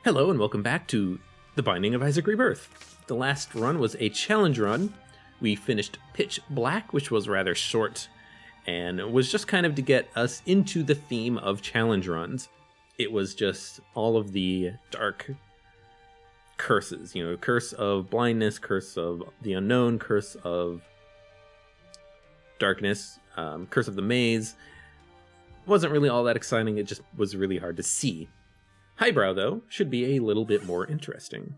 Hello and welcome back to The Binding of Isaac Rebirth. The last run was a challenge run. We finished Pitch Black, which was rather short, and was just kind of to get us into the theme of challenge runs. It was just all of the dark curses, curse of blindness, curse of the unknown, curse of darkness, curse of the maze. Wasn't really all that exciting, it just was really hard to see. Highbrow, though, should be a little bit more interesting.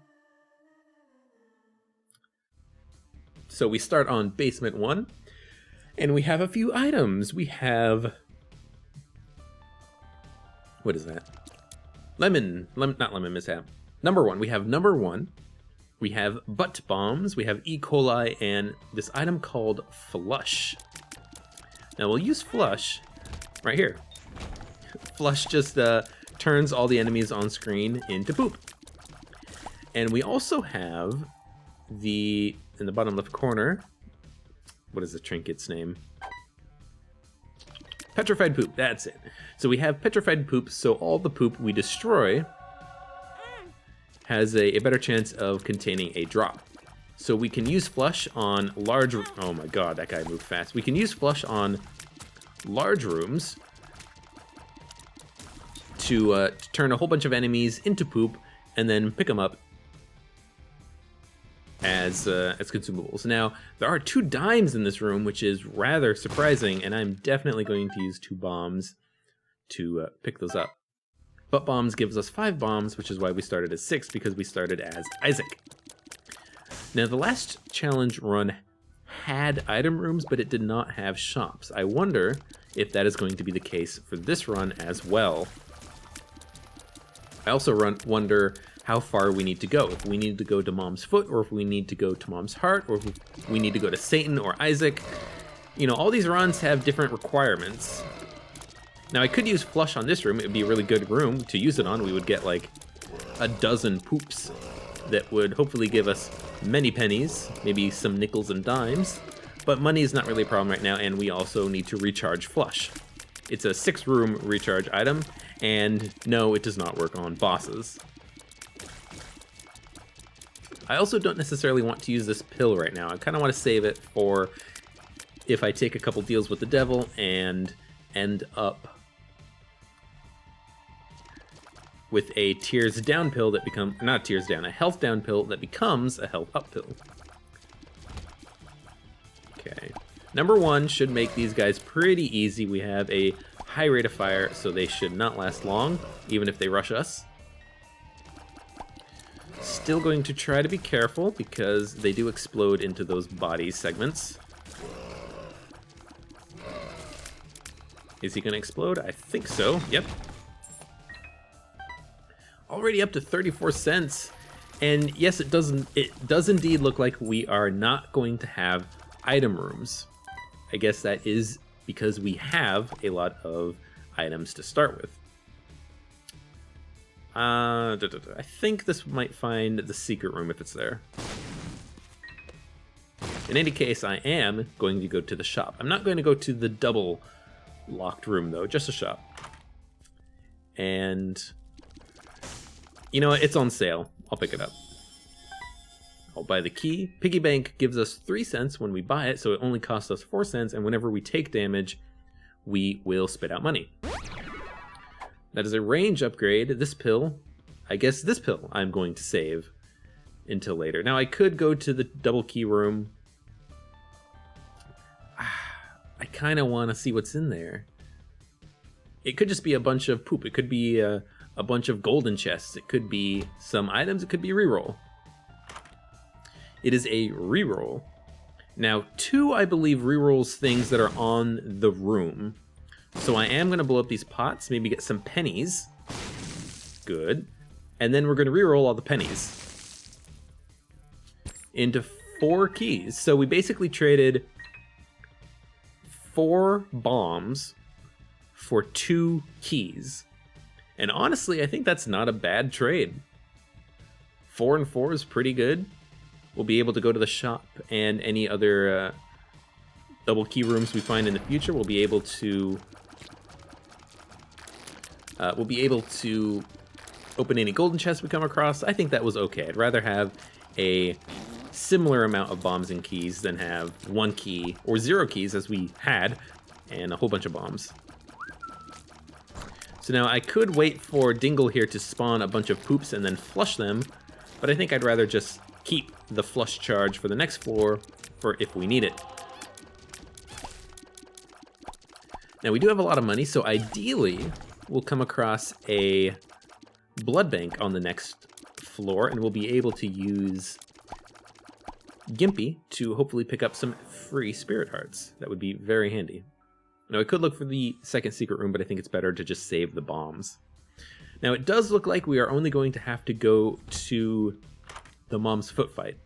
So we start on Basement 1, and we have a few items. We have... what is that? Not lemon mishap. Number 1, we have number 1. We have butt bombs, we have E. coli, and this item called Flush. Now we'll use Flush right here. Flush just turns all the enemies on screen into poop. And we also have in the bottom left corner, what is the trinket's name? Petrified poop, that's it. So we have petrified poop, so all the poop we destroy has a better chance of containing a drop. So we can use Flush on large... oh my god, that guy moved fast. We can use Flush on large rooms to turn a whole bunch of enemies into poop and then pick them up as consumables. Now, there are 2 dimes in this room, which is rather surprising, and I'm definitely going to use 2 bombs to pick those up. Butt bombs gives us 5 bombs, which is why we started as 6, because we started as Isaac. Now, the last challenge run had item rooms, but it did not have shops. I wonder if that is going to be the case for this run as well. I also wonder how far we need to go. If we need to go to Mom's foot, or if we need to go to Mom's heart, or if we need to go to Satan or Isaac. All these runs have different requirements. Now, I could use Flush on this room. It would be a really good room to use it on. We would get like a dozen poops that would hopefully give us many pennies, maybe some nickels and dimes. But money is not really a problem right now, and we also need to recharge Flush. It's a 6-room recharge item, and no, it does not work on bosses. I also don't necessarily want to use this pill right now. I kind of want to save it for if I take a couple deals with the devil and end up with a tears down pill that becomes, not tears down, a health down pill that becomes a health up pill. Okay. Number 1 should make these guys pretty easy. We have a high rate of fire, so they should not last long, even if they rush us. Still going to try to be careful, because they do explode into those body segments. Is he going to explode? I think so. Yep. Already up to 34 cents. And yes, it does indeed look like we are not going to have item rooms. I guess that is because we have a lot of items to start with. I think this might find the secret room if it's there. In any case, I am going to go to the shop. I'm not going to go to the double locked room, though, just a shop. And you know what? It's on sale. I'll pick it up. I'll buy the key. Piggy bank gives us 3 cents when we buy it, so it only costs us 4 cents, and whenever we take damage, we will spit out money. That is a range upgrade. This pill, I guess this pill I'm going to save until later. Now, I could go to the double key room. I kind of want to see what's in there. It could just be a bunch of poop. It could be a bunch of golden chests. It could be some items. It could be a reroll. It is a reroll. Now, 2, I believe, rerolls things that are on the room. So I am going to blow up these pots, maybe get some pennies. Good. And then we're going to reroll all the pennies into 4 keys. So we basically traded 4 bombs for 2 keys. And honestly, I think that's not a bad trade. 4 and 4 is pretty good. We'll be able to go to the shop, and any other double key rooms we find in the future, we'll be able to open any golden chests we come across. I think that was okay. I'd rather have a similar amount of bombs and keys than have 1 key or 0 keys as we had and a whole bunch of bombs. So now I could wait for Dingle here to spawn a bunch of poops and then flush them, but I think I'd rather just keep the flush charge for the next floor for if we need it. Now we do have a lot of money, so ideally we'll come across a blood bank on the next floor and we'll be able to use Gimpy to hopefully pick up some free spirit hearts. That would be very handy. Now I could look for the second secret room, but I think it's better to just save the bombs. Now it does look like we are only going to have to go to the Mom's Foot fight.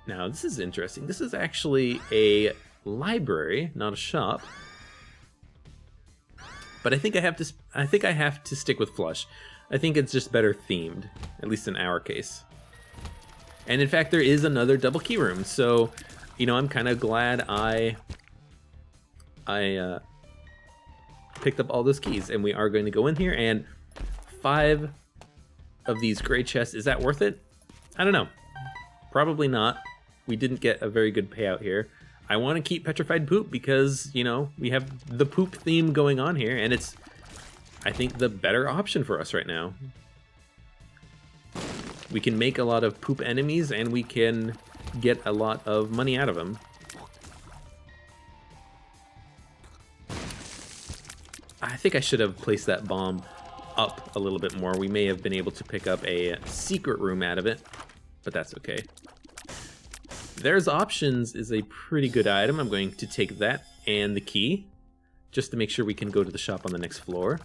Now this is interesting. This is actually a library, not a shop. But I think I have to stick with Flush. I think it's just better themed, at least in our case. And in fact, there is another double key room, so you know I'm kind of glad I picked up all those keys, and we are going to go in here. And 5 of these gray chests, is that worth it? I don't know. Probably not. We didn't get a very good payout here. I want to keep Petrified Poop because, you know, we have the poop theme going on here, and it's, I think, the better option for us right now. We can make a lot of poop enemies, and we can get a lot of money out of them. I think I should have placed that bomb up a little bit more. We may have been able to pick up a secret room out of it, but that's okay. There's Options is a pretty good item. I'm going to take that and the key just to make sure we can go to the shop on the next floor.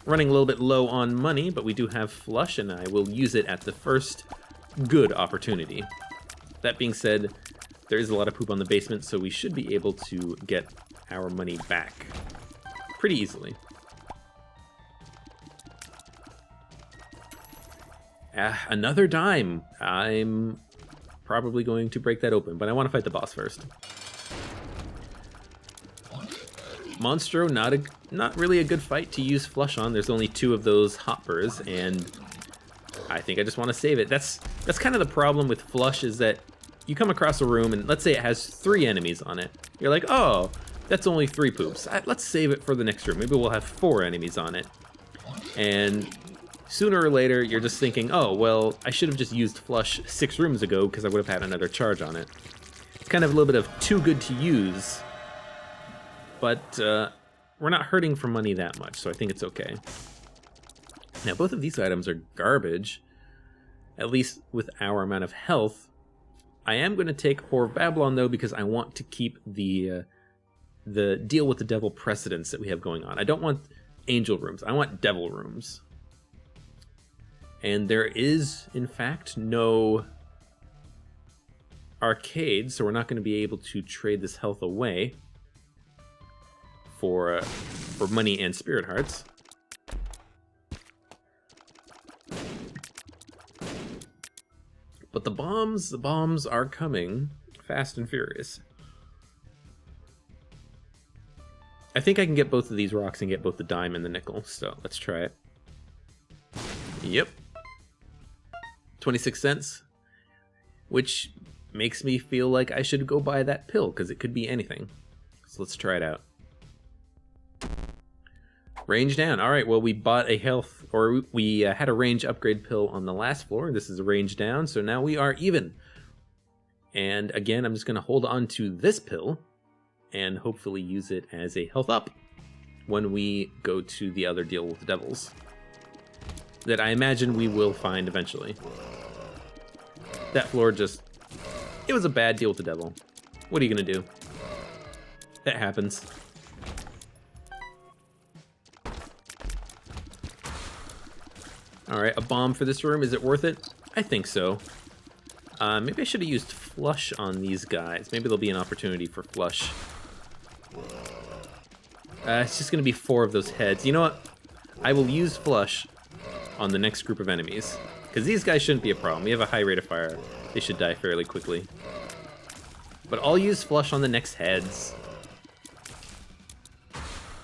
Running a little bit low on money, but we do have Flush, and I will use it at the first good opportunity. That being said, there is a lot of poop on the basement, so we should be able to get our money back pretty easily. Another dime. I'm probably going to break that open, but I want to fight the boss first. Monstro, not really a good fight to use Flush on. There's only 2 of those hoppers, and I think I just want to save it. That's kind of the problem with Flush, is that you come across a room and let's say it has 3 enemies on it. You're like, oh, that's only 3 poops. Let's save it for the next room. Maybe we'll have 4 enemies on it. And sooner or later, you're just thinking, oh, well, I should have just used Flush 6 rooms ago because I would have had another charge on it. It's kind of a little bit of too good to use, but we're not hurting for money that much, so I think it's okay. Now, both of these items are garbage, at least with our amount of health. I am going to take Whore of Babylon, though, because I want to keep the deal with the devil precedence that we have going on. I don't want angel rooms. I want devil rooms. And there is, in fact, no arcade, so we're not going to be able to trade this health away for money and spirit hearts. But the bombs are coming fast and furious. I think I can get both of these rocks and get both the dime and the nickel, so let's try it. Yep. 26 cents, which makes me feel like I should go buy that pill, because it could be anything. So let's try it out. Range down. All right, well, we bought a health, or we had a range upgrade pill on the last floor. This is a range down, so now we are even. And again, I'm just going to hold on to this pill and hopefully use it as a health up when we go to the other deal with the devils that I imagine we will find eventually. That floor just... it was a bad deal with the devil. What are you going to do? That happens. Alright, a bomb for this room. Is it worth it? I think so. Maybe I should have used Flush on these guys. Maybe there'll be an opportunity for Flush. It's just going to be 4 of those heads. You know what? I will use Flush on the next group of enemies, because these guys shouldn't be a problem. We have a high rate of fire. They should die fairly quickly. But I'll use Flush on the next heads.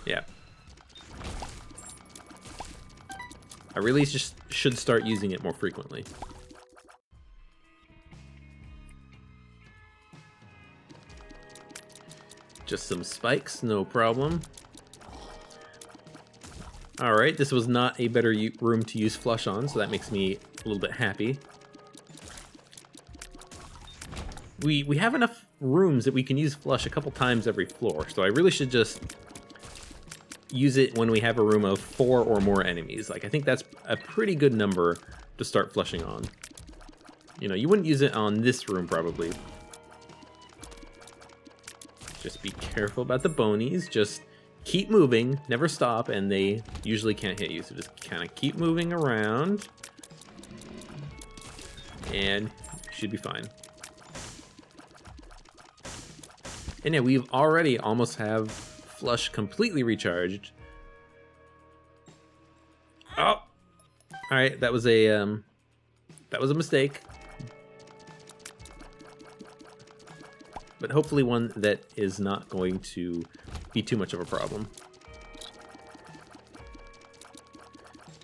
Yeah. I really just should start using it more frequently. Just some spikes, no problem. Alright, this was not a better room to use flush on, so that makes me a little bit happy. We have enough rooms that we can use flush a couple times every floor, so I really should just use it when we have a room of 4 or more enemies. Like, I think that's a pretty good number to start flushing on. You know, you wouldn't use it on this room, probably. Just be careful about the bonies. Just keep moving, never stop, and they usually can't hit you. So just kind of keep moving around, and you should be fine. And yeah, we've already almost have flush completely recharged. Oh, all right, that was a mistake, but hopefully one that is not going to be too much of a problem.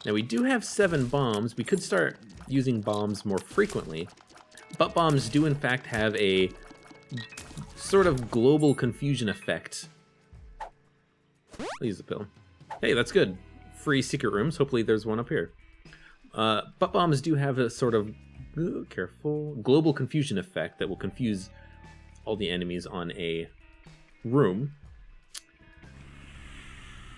Now we do have 7 bombs. We could start using bombs more frequently, but bombs do in fact have a sort of global confusion effect. I'll use the pill. Hey, that's good. Free secret rooms. Hopefully there's one up here. Butt bombs do have a sort of careful global confusion effect that will confuse all the enemies on a room.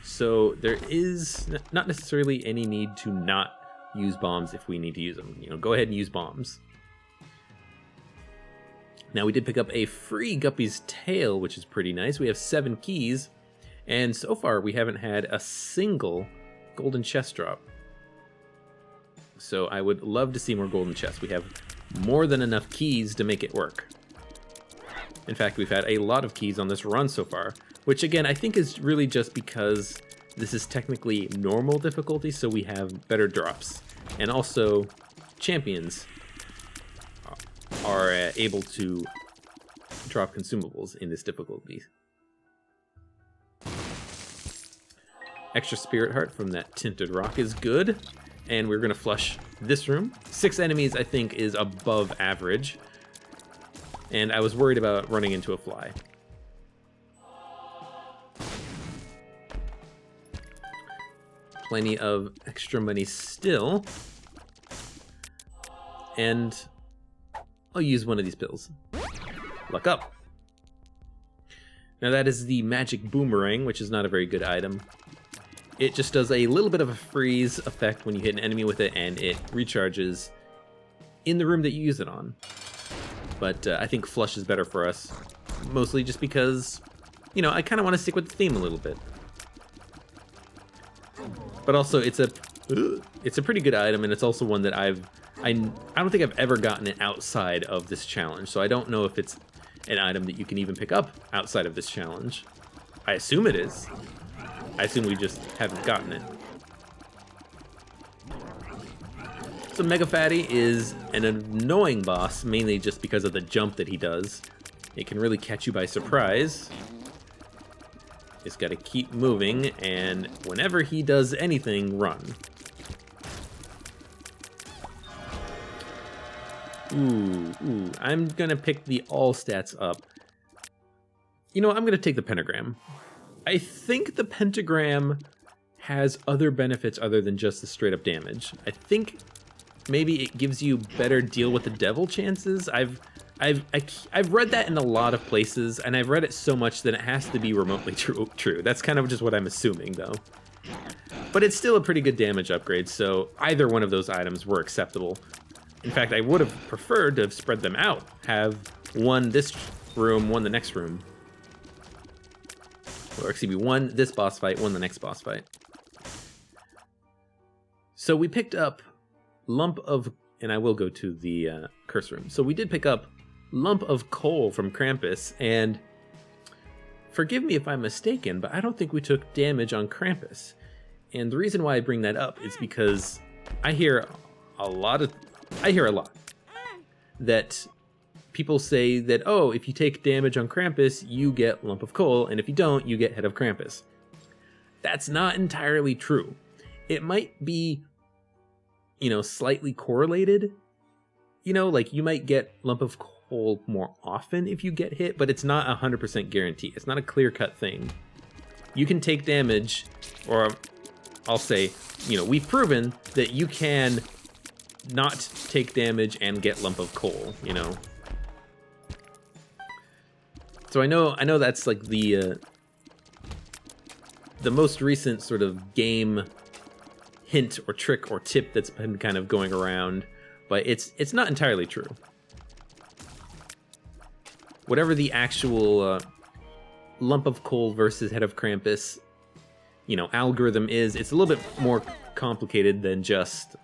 So there is not necessarily any need to not use bombs if we need to use them. You know, go ahead and use bombs. Now we did pick up a free Guppy's Tail, which is pretty nice. We have 7 keys, and so far we haven't had a single golden chest drop. So I would love to see more golden chests. We have more than enough keys to make it work. In fact, we've had a lot of keys on this run so far, which again I think is really just because this is technically normal difficulty, so we have better drops. And also, champions are able to drop consumables in this difficulty. Extra spirit heart from that tinted rock is good, and we're gonna flush this room. 6 enemies I think is above average, and I was worried about running into a fly. Plenty of extra money still, and I'll use one of these pills. Luck up. Now that is the magic boomerang, which is not a very good item. It just does a little bit of a freeze effect when you hit an enemy with it, and it recharges in the room that you use it on. But I think flush is better for us, mostly just because, you know, I kind of want to stick with the theme a little bit. But also, it's a pretty good item, and it's also one that I don't think I've ever gotten it outside of this challenge, so I don't know if it's an item that you can even pick up outside of this challenge. I assume it is. I assume we just haven't gotten it. So Mega Fatty is an annoying boss, mainly just because of the jump that he does. It can really catch you by surprise. Just gotta keep moving, and whenever he does anything, run. Ooh, I'm gonna pick the all stats up. You know, I'm gonna take the pentagram. I think the pentagram has other benefits other than just the straight up damage. I think maybe it gives you better deal with the devil chances. I've read that in a lot of places, and I've read it so much that it has to be remotely true. That's kind of just what I'm assuming, though. But it's still a pretty good damage upgrade, so either one of those items were acceptable. In fact, I would have preferred to have spread them out. Have one this room, one the next room. Or excuse me, one this boss fight, one the next boss fight. So we picked up Lump of, and I will go to the curse room. So we did pick up Lump of Coal from Krampus, and forgive me if I'm mistaken, but I don't think we took damage on Krampus. And the reason why I bring that up is because I hear a lot that people say that, oh, if you take damage on Krampus, you get Lump of Coal, and if you don't, you get Head of Krampus. That's not entirely true. It might be you know, slightly correlated. You know, like you might get Lump of Coal more often if you get hit, but it's not 100% guarantee. It's not a clear-cut thing. You can take damage, or I'll say, you know, we've proven that you can not take damage and get Lump of Coal, you know. So I know that's like the most recent sort of game hint or trick or tip that's been kind of going around, but it's not entirely true. Whatever the actual Lump of Coal versus Head of Krampus, you know, algorithm is, it's a little bit more complicated than just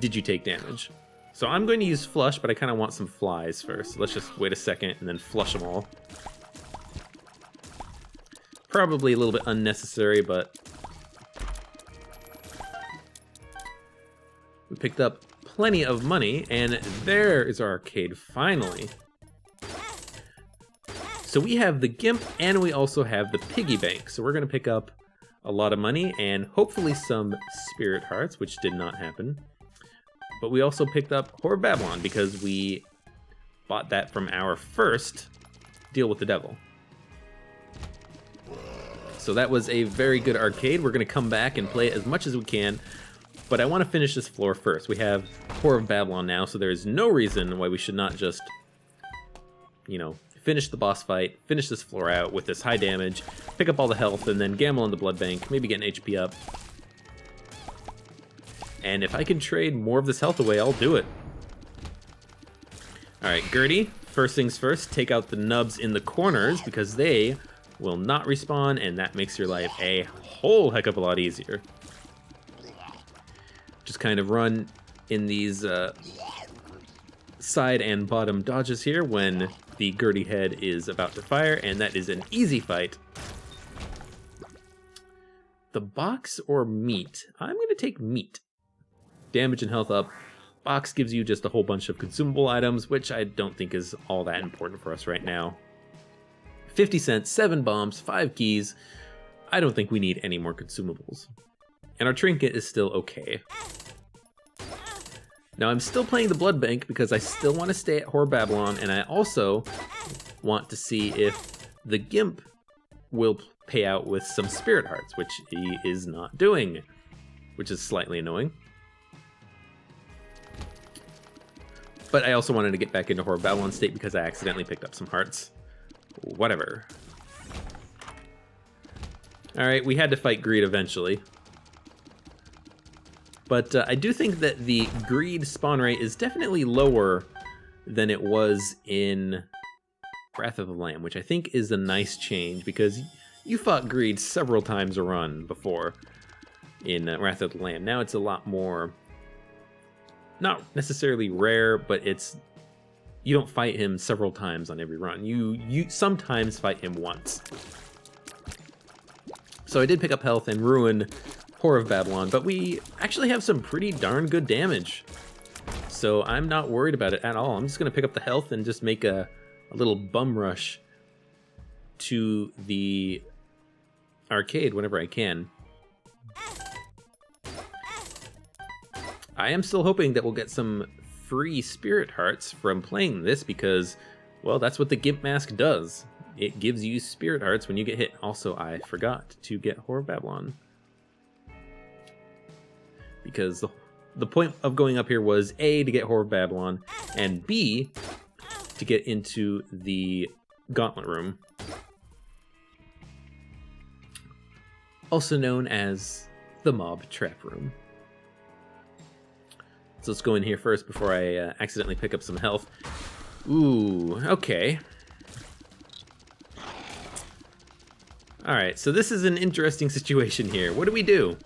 did you take damage. So I'm going to use Flush, but I kind of want some flies first. Let's just wait a second and then flush them all. Probably a little bit unnecessary, but we picked up plenty of money, and there is our arcade finally. So we have the Gimp, and we also have the Piggy Bank. So we're going to pick up a lot of money, and hopefully some Spirit Hearts, which did not happen. But we also picked up Whore of Babylon, because we bought that from our first deal with the devil. So that was a very good arcade. We're going to come back and play it as much as we can. But I want to finish this floor first. We have Whore of Babylon now, so there is no reason why we should not just, you know, finish the boss fight, finish this floor out with this high damage, pick up all the health, and then gamble on the blood bank, maybe get an HP up. And if I can trade more of this health away, I'll do it. Alright, Gertie, first things first, take out the nubs in the corners, because they will not respawn, and that makes your life a whole heck of a lot easier. Just kind of run in these side and bottom dodges here when the Gertie head is about to fire, and that is an easy fight. The box or meat? I'm going to take meat. Damage and health up. Box gives you just a whole bunch of consumable items, which I don't think is all that important for us right now. 50 cents, 7 bombs, 5 keys. I don't think we need any more consumables. And our trinket is still okay. Now I'm still playing the blood bank because I still want to stay at Whore Babylon, and I also want to see if the Gimp will pay out with some Spirit Hearts, which he is not doing, which is slightly annoying. But I also wanted to get back into Whore Babylon state because I accidentally picked up some hearts. Whatever. Alright, we had to fight greed eventually. But I do think that the greed spawn rate is definitely lower than it was in Wrath of the Lamb, which I think is a nice change because you fought greed several times a run before in Wrath of the Lamb. Now it's a lot more, not necessarily rare, but it's, you don't fight him several times on every run. You sometimes fight him once. So I did pick up health and ruin Whore of Babylon, but we actually have some pretty darn good damage. So I'm not worried about it at all. I'm just going to pick up the health and just make a little bum rush to the arcade whenever I can. I am still hoping that we'll get some free Spirit Hearts from playing this because, well, that's what the Gimp Mask does. It gives you Spirit Hearts when you get hit. Also, I forgot to get Whore of Babylon. Because the point of going up here was A, to get Whore of Babylon, and B, to get into the Gauntlet Room. Also known as the Mob Trap Room. So let's go in here first before I accidentally pick up some health. Ooh, okay. Alright, so this is an interesting situation here. What do we do?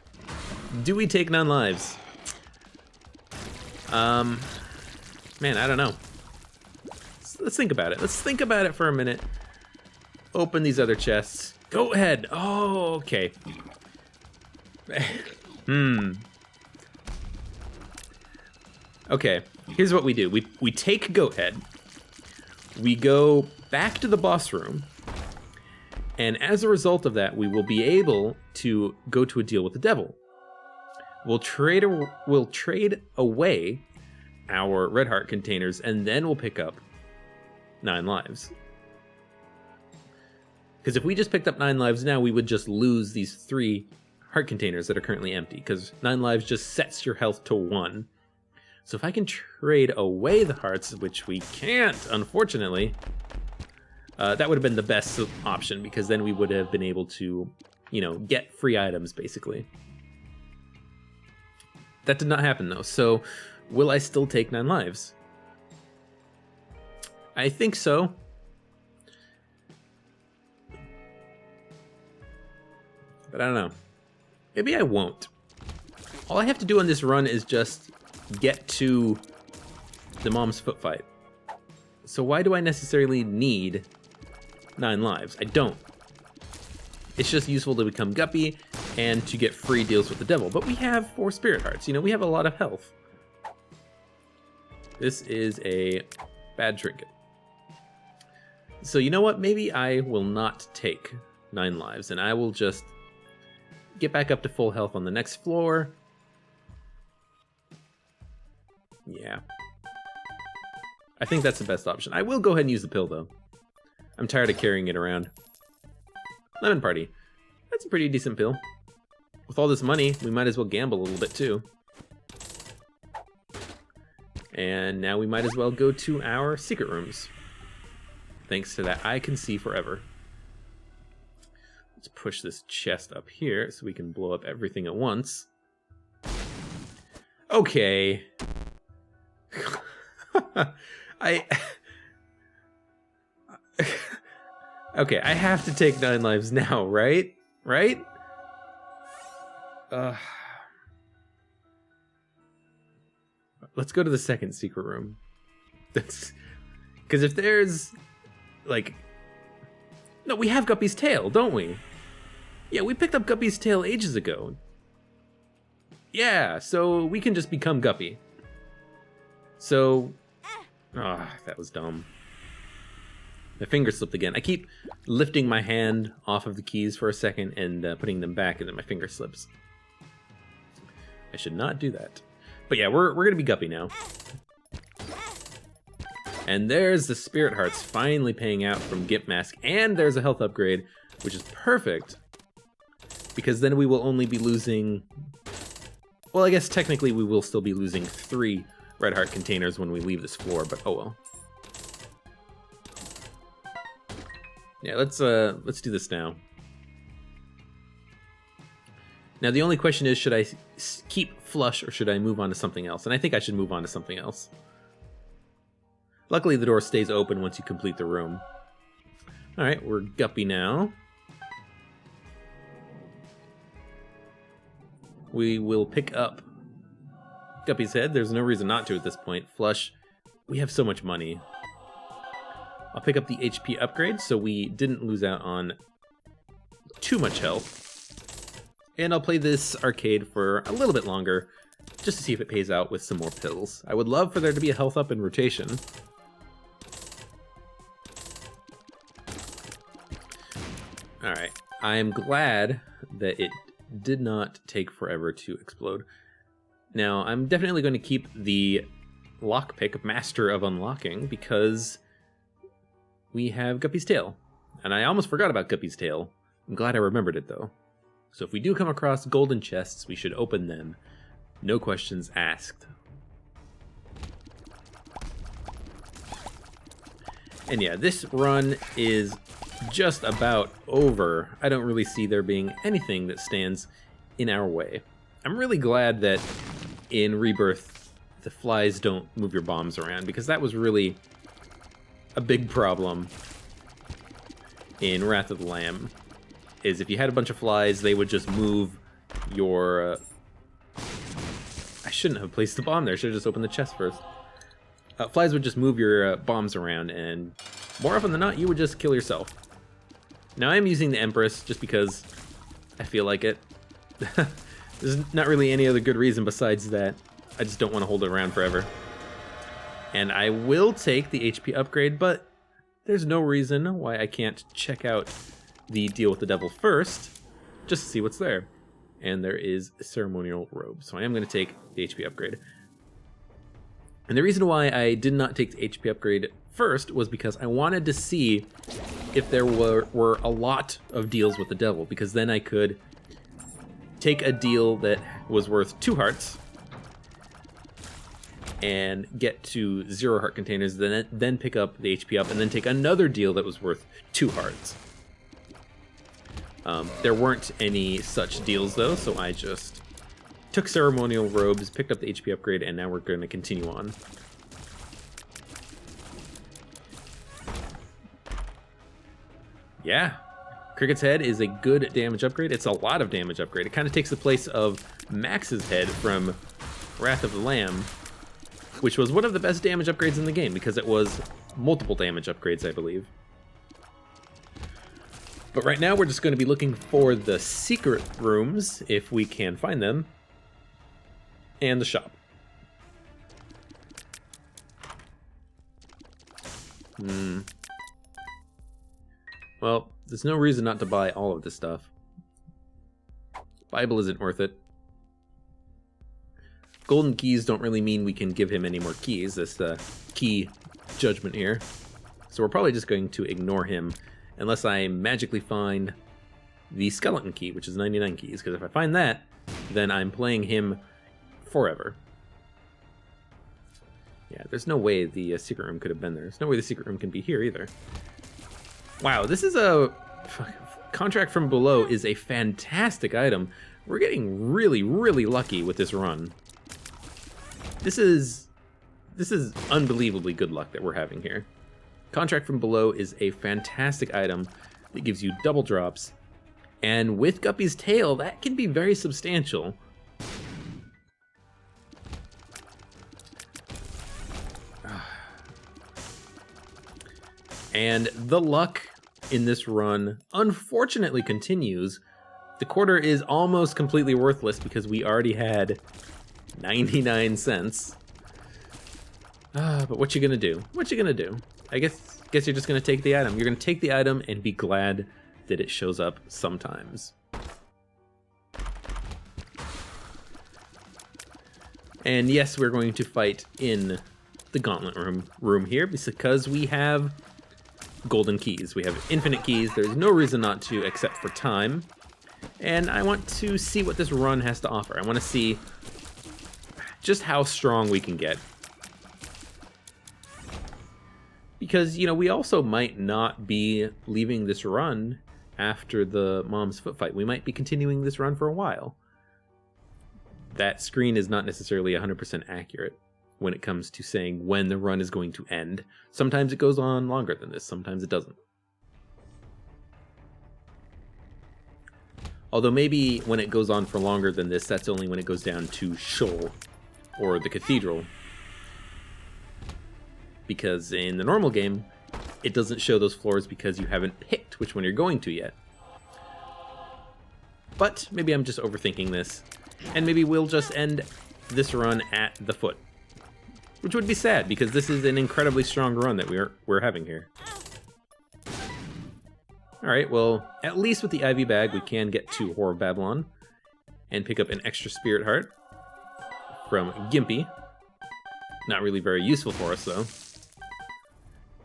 Do we take none lives? Man, I don't know. Let's think about it. Let's think about it for a minute. Open these other chests. Go ahead. Oh, okay. Okay, here's what we do. We take Goathead. We go back to the boss room. And as a result of that, we will be able to go to a deal with the devil. We'll trade away our red heart containers, and then we'll pick up 9 lives. Because if we just picked up 9 lives now, we would just lose these 3 heart containers that are currently empty, because 9 lives just sets your health to 1. So if I can trade away the hearts, which we can't, unfortunately, that would have been the best option, because then we would have been able to, you know, get free items, basically. That did not happen, though, so will I still take 9 lives? I think so. But I don't know. Maybe I won't. All I have to do on this run is just get to the mom's foot fight. So why do I necessarily need 9 lives? I don't. It's just useful to become Guppy and to get free deals with the devil. But we have 4 spirit hearts. You know, we have a lot of health. This is a bad trinket. So you know what? Maybe I will not take 9 lives, and I will just get back up to full health on the next floor. Yeah. I think that's the best option. I will go ahead and use the pill, though. I'm tired of carrying it around. Lemon Party. That's a pretty decent pill. With all this money, we might as well gamble a little bit, too. And now we might as well go to our secret rooms. Thanks to that, I can see forever. Let's push this chest up here so we can blow up everything at once. Okay. Okay, I have to take 9 lives now, right? Right? Let's go to the second secret room. That's because if there's like, no, we have Guppy's tail, don't we? Yeah, we picked up Guppy's tail ages ago. Yeah, so we can just become Guppy. So, that was dumb. My finger slipped again. I keep lifting my hand off of the keys for a second and putting them back, and then my finger slips. I should not do that. But yeah, we're gonna be Guppy now. And there's the Spirit Hearts finally paying out from Gimp Mask, and there's a health upgrade, which is perfect. Because then we will only be losing... Well, I guess technically we will still be losing 3 Red Heart containers when we leave this floor, but oh well. Yeah, let's do this now. Now the only question is, should I keep Flush or should I move on to something else? And I think I should move on to something else. Luckily the door stays open once you complete the room. Alright, we're Guppy now. We will pick up Guppy's head. There's no reason not to at this point. Flush, we have so much money. I'll pick up the HP upgrade so we didn't lose out on too much health. And I'll play this arcade for a little bit longer just to see if it pays out with some more pills. I would love for there to be a health up in rotation. Alright, I am glad that it did not take forever to explode. Now, I'm definitely going to keep the lockpick Master of Unlocking because we have Guppy's tail. And I almost forgot about Guppy's tail. I'm glad I remembered it, though. So if we do come across golden chests, we should open them. No questions asked. And yeah, this run is just about over. I don't really see there being anything that stands in our way. I'm really glad that in Rebirth, the flies don't move your bombs around, because that was really a big problem in Wrath of the Lamb. Is if you had a bunch of flies, they would just move your... I shouldn't have placed the bomb there. I should have just opened the chest first. Flies would just move your bombs around, and more often than not, you would just kill yourself. Now, I'm using the Empress just because I feel like it. There's not really any other good reason besides that. I just don't want to hold it around forever. And I will take the HP upgrade, but there's no reason why I can't check out the Deal with the Devil first, just to see what's there. and there is a ceremonial robe. So I am going to take the HP upgrade. And the reason why I did not take the HP upgrade first was because I wanted to see if there were a lot of deals with the devil, because then I could take a deal that was worth 2 hearts and get to 0 heart containers, then pick up the HP up, and then take another deal that was worth 2 hearts. There weren't any such deals though, so I just took ceremonial robes, picked up the HP upgrade, and now we're going to continue on. Yeah, Cricket's head is a good damage upgrade. It's a lot of damage upgrade. It kind of takes the place of Max's head from Wrath of the Lamb, which was one of the best damage upgrades in the game because it was multiple damage upgrades, I believe. But right now we're just going to be looking for the secret rooms, if we can find them, and the shop. Well, there's no reason not to buy all of this stuff. Bible isn't worth it. Golden keys don't really mean we can give him any more keys. That's the key judgment here. So we're probably just going to ignore him unless I magically find the skeleton key, which is 99 keys. Because if I find that, then I'm playing him forever. Yeah, there's no way the secret room could have been there. There's no way the secret room can be here either. Wow, this is a... Contract from Below is a fantastic item. We're getting really, really lucky with this run. This is unbelievably good luck that we're having here. Contract from Below is a fantastic item that gives you double drops. And with Guppy's tail, that can be very substantial. And the luck in this run unfortunately continues. The quarter is almost completely worthless because we already had 99 cents. But what you gonna do? What you gonna do? I guess you're just gonna take the item. You're gonna take the item and be glad that it shows up sometimes. And yes, we're going to fight in the gauntlet room here because we have golden keys. We have infinite keys. There's no reason not to except for time. And I want to see what this run has to offer. I want to see just how strong we can get. Because, you know, we also might not be leaving this run after the mom's foot fight. We might be continuing this run for a while. That screen is not necessarily 100% accurate when it comes to saying when the run is going to end. Sometimes it goes on longer than this, sometimes it doesn't. Although maybe when it goes on for longer than this, that's only when it goes down to Sheol, or the Cathedral. Because in the normal game, it doesn't show those floors because you haven't picked which one you're going to yet. But maybe I'm just overthinking this, and maybe we'll just end this run at the foot. Which would be sad, because this is an incredibly strong run that we're having here. Alright, well, at least with the IV bag, we can get to Whore of Babylon and pick up an extra spirit heart from Gimpy. Not really very useful for us, though.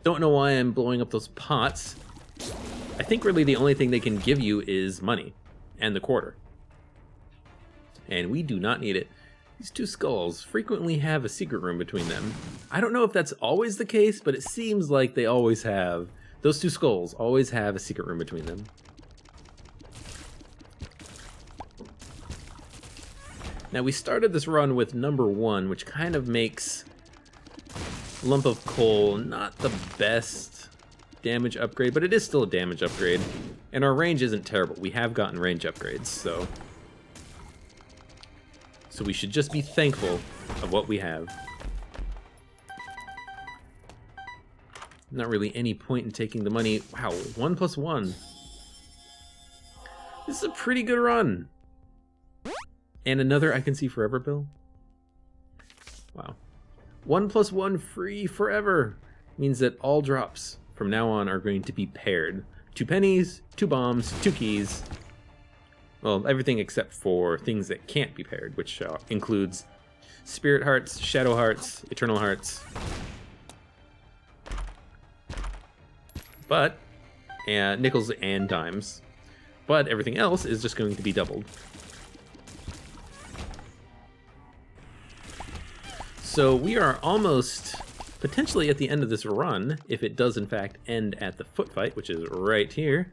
Don't know why I'm blowing up those pots. I think really the only thing they can give you is money and the quarter. And we do not need it. These two skulls frequently have a secret room between them. I don't know if that's always the case, but it seems like they always have. Those two skulls always have a secret room between them. Now we started this run with number 1, which kind of makes Lump of Coal not the best damage upgrade, but it is still a damage upgrade. And our range isn't terrible. We have gotten range upgrades, so we should just be thankful of what we have. Not really any point in taking the money. Wow, 1+1. This is a pretty good run. And another I Can See Forever bill. Wow. 1+1 free forever means that all drops from now on are going to be paired. 2 pennies, 2 bombs, 2 keys. Well, everything except for things that can't be paired, which includes Spirit Hearts, Shadow Hearts, Eternal Hearts. But, nickels and dimes. But everything else is just going to be doubled. So we are almost potentially at the end of this run, if it does in fact end at the foot fight, which is right here.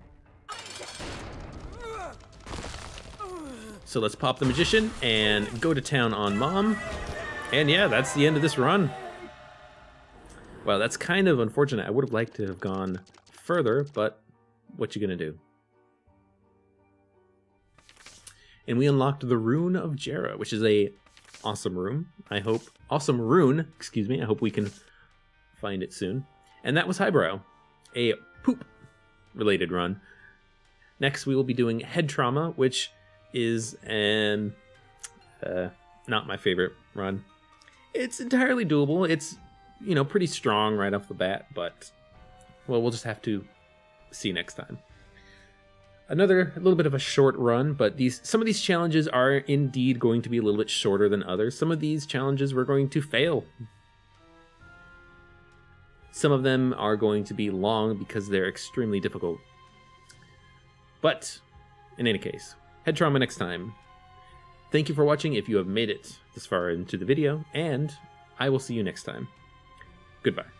So let's pop the Magician and go to town on Mom. And yeah, that's the end of this run. Wow, that's kind of unfortunate. I would have liked to have gone further, but what you gonna do? And we unlocked the Rune of Jera, which is a awesome rune. Awesome rune, excuse me. I hope we can find it soon. And that was Highbrow, a poop-related run. Next, we will be doing Head Trauma, which is not my favorite run. It's entirely doable. It's, you know, pretty strong right off the bat, but, well, we'll just have to see next time. A little bit of a short run, but some of these challenges are indeed going to be a little bit shorter than others. Some of these challenges we're going to fail. Some of them are going to be long because they're extremely difficult. But, in any case, Head Trauma next time. Thank you for watching if you have made it this far into the video, and I will see you next time. Goodbye.